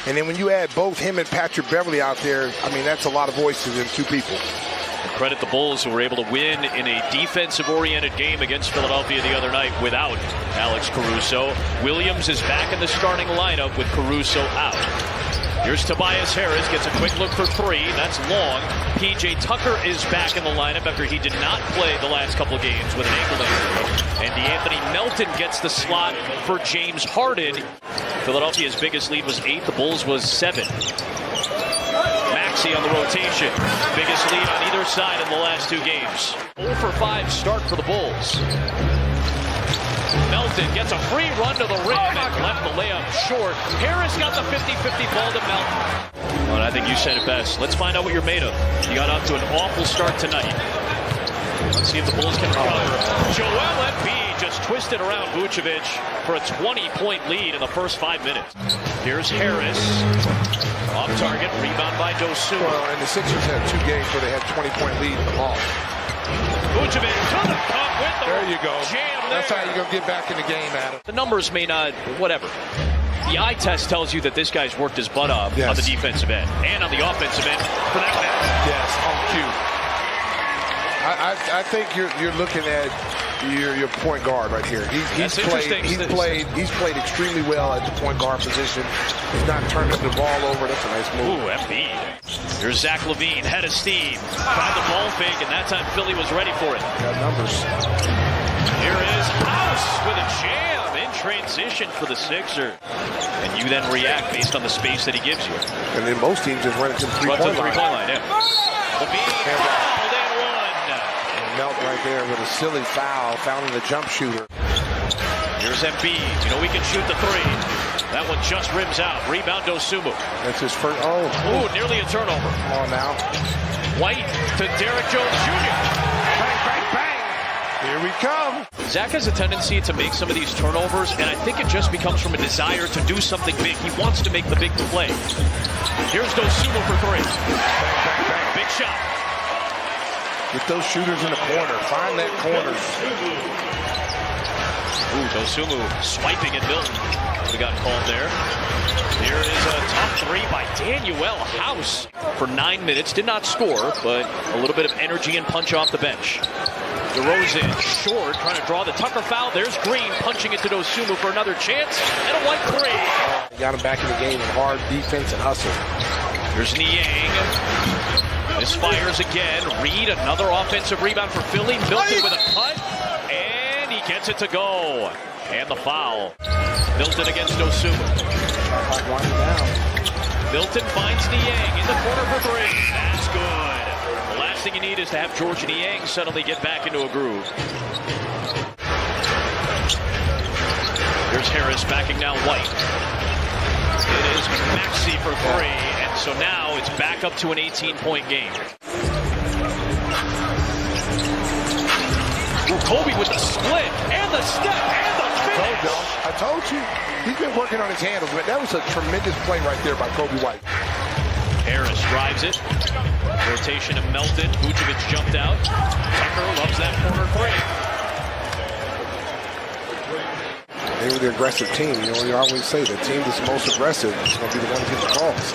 And then when you add both him and Patrick Beverly out there, I mean, that's a lot of voices in two people. And credit the Bulls, who were able to win in a defensive-oriented game against Philadelphia the other night without Alex Caruso. Williams is back in the starting lineup with Caruso out. Here's Tobias Harris, gets a quick look for three. That's long. P.J. Tucker is back in the lineup after he did not play the last couple of games with an ankle injury. And DeAnthony Melton gets the slot for James Harden. Philadelphia's biggest lead was 8. The Bulls was 7. Maxey on the rotation. Biggest lead on either side in the last 2 games. 0 for 5 start for the Bulls. Melton gets a free run to the rim and left the layup short. Harris got the 50-50 ball to Melton. Well, I think you said it best. Let's find out what you're made of. You got off to an awful start tonight. Let's see if the Bulls can recover. Joel Embiid just twisted around Vucevic for a 20-point lead in the first 5 minutes. Here's Harris. Off target, rebound by Dosunmu. Well, and the Sixers had 2 games where they had 20-point lead in the ball. Vucevic to the cup with the there you go. Jam there. That's how you're going to get back in the game, Adam. The numbers may not, whatever. The eye test tells you that this guy's worked his butt off on the defensive end and on the offensive end for that matter. Yes, on cue. I think you're looking at your point guard right here. He's played extremely well at the point guard position. He's not turning the ball over. That's a nice move. Ooh, Embiid. Here's Zach LaVine, head of steam. Tried the ball fake, and that time Philly was ready for it. Got numbers. Here is House with a jam in transition for the Sixers. And you then react based on the space that he gives you. And then most teams just run it to the three-point line. Yeah. LaVine fouled and one. Melton right there with a silly foul, fouling the jump shooter. Here's Embiid. You know he can shoot the 3. That one just rims out. Rebound Dosunmu. That's his first. Oh, nearly a turnover. Come on now. White to Derrick Jones Jr. Bang, bang, bang. Here we come. Zach has a tendency to make some of these turnovers, and I think it just becomes from a desire to do something big. He wants to make the big play. Here's Dosunmu for 3. Bang, bang, bang. Big shot. Get those shooters in the corner. Find that corner. Ooh, Dosunmu swiping at Milton. We got called there. Here is a tough 3 by Danuel House. For 9 minutes, did not score, but a little bit of energy and punch off the bench. DeRozan short, trying to draw the Tucker foul. There's Green punching it to Dosunmu for another chance, and a white 3. Got him back in the game with hard defense and hustle. Here's Niang. Misfires again. Reed, another offensive rebound for Philly. Milton with a cut, and he gets it to go. And the foul. Milton against Dosunmu. Milton finds Niang in the corner for 3. That's good. The last thing you need is to have George Niang suddenly get back into a groove. Here's Harris backing down White. It is Maxey for 3, and so now it's back up to an 18-point game. Ooh, Kobe with the split, and the step, and the finish. I told you. He's been working on his handles, but that was a tremendous play right there by Kobe White. Harris drives it. Rotation to Melton. Vucevic jumped out. Tucker loves that corner 3. They were the aggressive team. You know, you always say the team that's most aggressive is going to be the one to get the calls.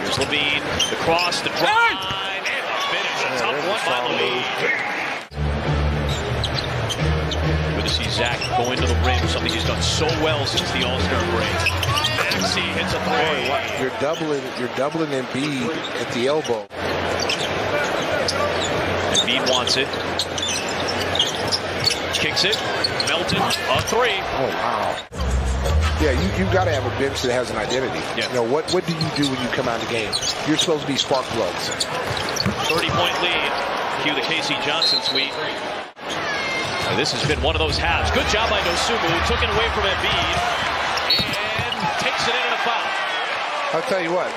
Here's LaVine, the cross, the drive, and the finish. A tough one by LaVine. Good to see Zach go into the rim, something he's done so well since the All-Star break. Maxey hits a 3. You're doubling Embiid at the elbow. Embiid wants it. Kicks it. Melton, a 3. Oh, wow. Yeah, you got to have a bench that has an identity. Yeah. You know, what do you do when you come out of the game? You're supposed to be spark plugs. 30-point lead. Cue the Casey Johnson suite. This has been one of those halves. Good job by Dosunmu. Took it away from Embiid. And takes it in and a foul. I'll tell you what.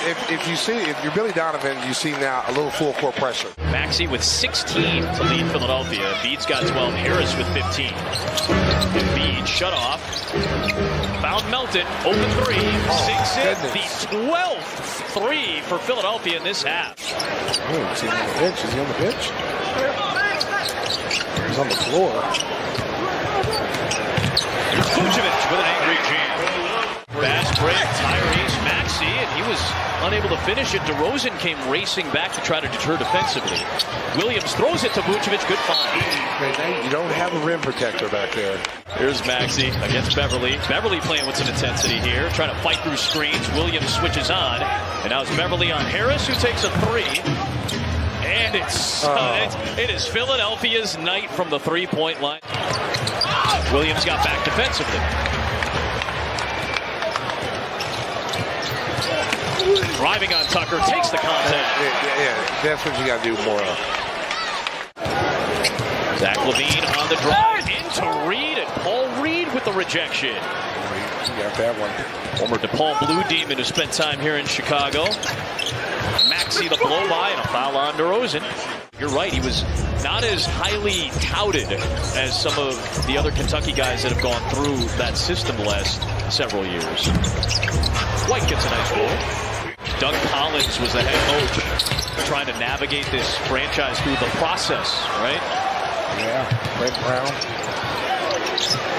If you're Billy Donovan, you see now a little full court pressure. Maxey with 16 to lead Philadelphia. Embiid's got 12. Harris with 15. Embiid shut off. Found Melton. Open 3. Sinks it. The 12th 3 for Philadelphia in this half. Oh, is he on the bench? Is he on the bench? He's on the floor. Here's Vucevic with an angry jam. Bad unable to finish it. DeRozan came racing back to try to deter defensively. Williams throws it to Vucevic. Good find. You don't have a rim protector back there. Here's Maxey against Beverly. Beverly playing with some intensity here, trying to fight through screens. Williams switches on, and now it's Beverly on Harris, who takes a three. And it is Philadelphia's night from the three-point line. Williams got back defensively. Driving on Tucker, takes the contact. Yeah, that's what you got to do more of. Zach LaVine on the drive into Reed, and Paul Reed with the rejection. You got that one. Former DePaul Blue Demon who spent time here in Chicago. Maxey the blow by and a foul on DeRozan. You're right, he was not as highly touted as some of the other Kentucky guys that have gone through that system the last several years. White gets a nice goal. Doug Collins was the head coach, trying to navigate this franchise through the process, right? Yeah, Brett Brown.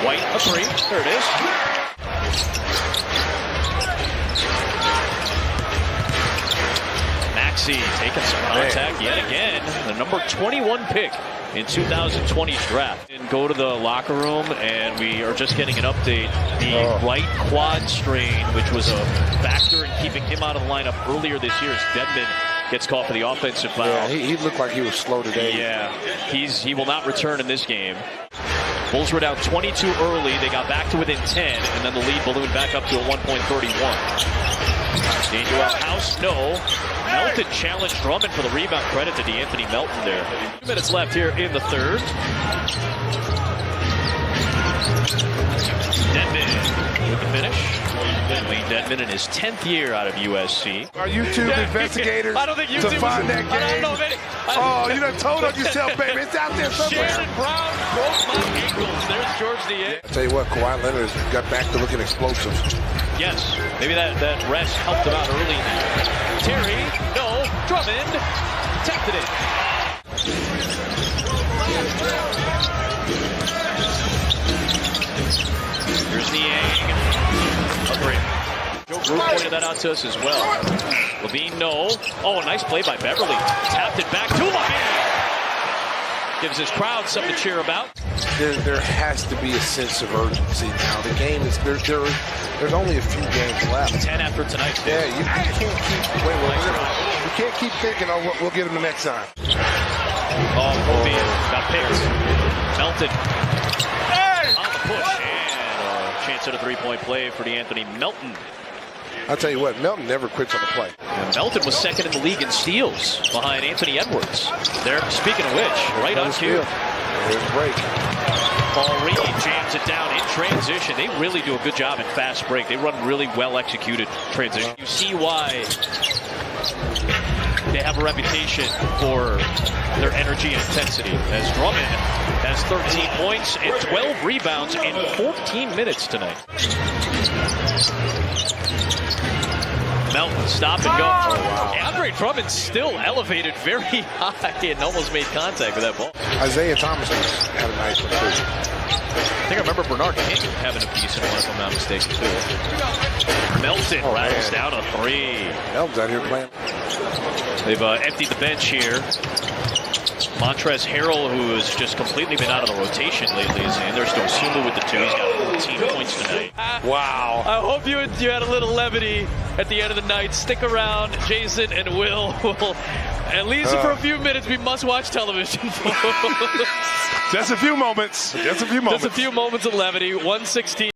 White, a three. There it is. Maxey taking some contact yet again. The number 21 pick in 2020's draft. And go to the locker room, and we are just getting an update. The right quad strain, which was a factor in keeping him out of the lineup earlier this year, as Dedmon gets caught for the offensive foul. Yeah, he looked like he was slow today. Yeah, he will not return in this game. Bulls were down 22 early. They got back to within 10, and then the lead ballooned back up to a 1.31. Danger out house, no. Melton challenged Drummond for the rebound. Credit to DeAnthony Melton there. 2 minutes left here in the third. Dedmon with the finish. Wayne Dedmon in his 10th year out of USC. Are YouTube investigators I don't think to find that game? I don't know if any, you done told on yourself, baby. It's out there somewhere. Shannon Brown broke my ankles. There's George DeAnthony. I'll tell you what, Kawhi Leonard has got back to looking explosive. Yes, maybe that rest helped him out early. Terry, no, Drummond, protected it. Here's Niang. A three. Joe Drew pointed that out to us as well. LaVine, no. Oh, nice play by Beverly. Tapped it back to LaVine. Gives his crowd something to cheer about. There has to be a sense of urgency now. The game is there's only a few games left. 10 after tonight. Yeah, you can't keep you can't keep thinking, oh, we'll get him the next time. Oh, Kobe got picked. Melton on the push, and a chance at a three-point play for DeAnthony Melton. I'll tell you what, Melton never quits on the play. And Melton was second in the league in steals behind Anthony Edwards. There, speaking of which, right on cue. There's a break. Paul Reed jams it down in transition. They really do a good job in fast break. They run really well executed transition. You see why they have a reputation for their energy and intensity. As Drummond has 13 points and 12 rebounds in 14 minutes tonight. Melton, stop and go. Oh, wow. Andre Drummond still elevated very high and almost made contact with that ball. Isaiah Thomas had a nice one too. I think I remember Bernard King having a piece in one, if I'm not mistaken, too. Melton rattles down a three. Melton's out here playing. They've emptied the bench here. Montrezl Harrell, who has just completely been out of the rotation lately, is in. There's Dosunmu with the two. He's got 14 points tonight. Wow. I hope you had a little levity at the end of the night. Stick around. Jason and Will at least for a few minutes, we must watch television. Just a few moments. Just a few moments. Just a few moments of levity. 116.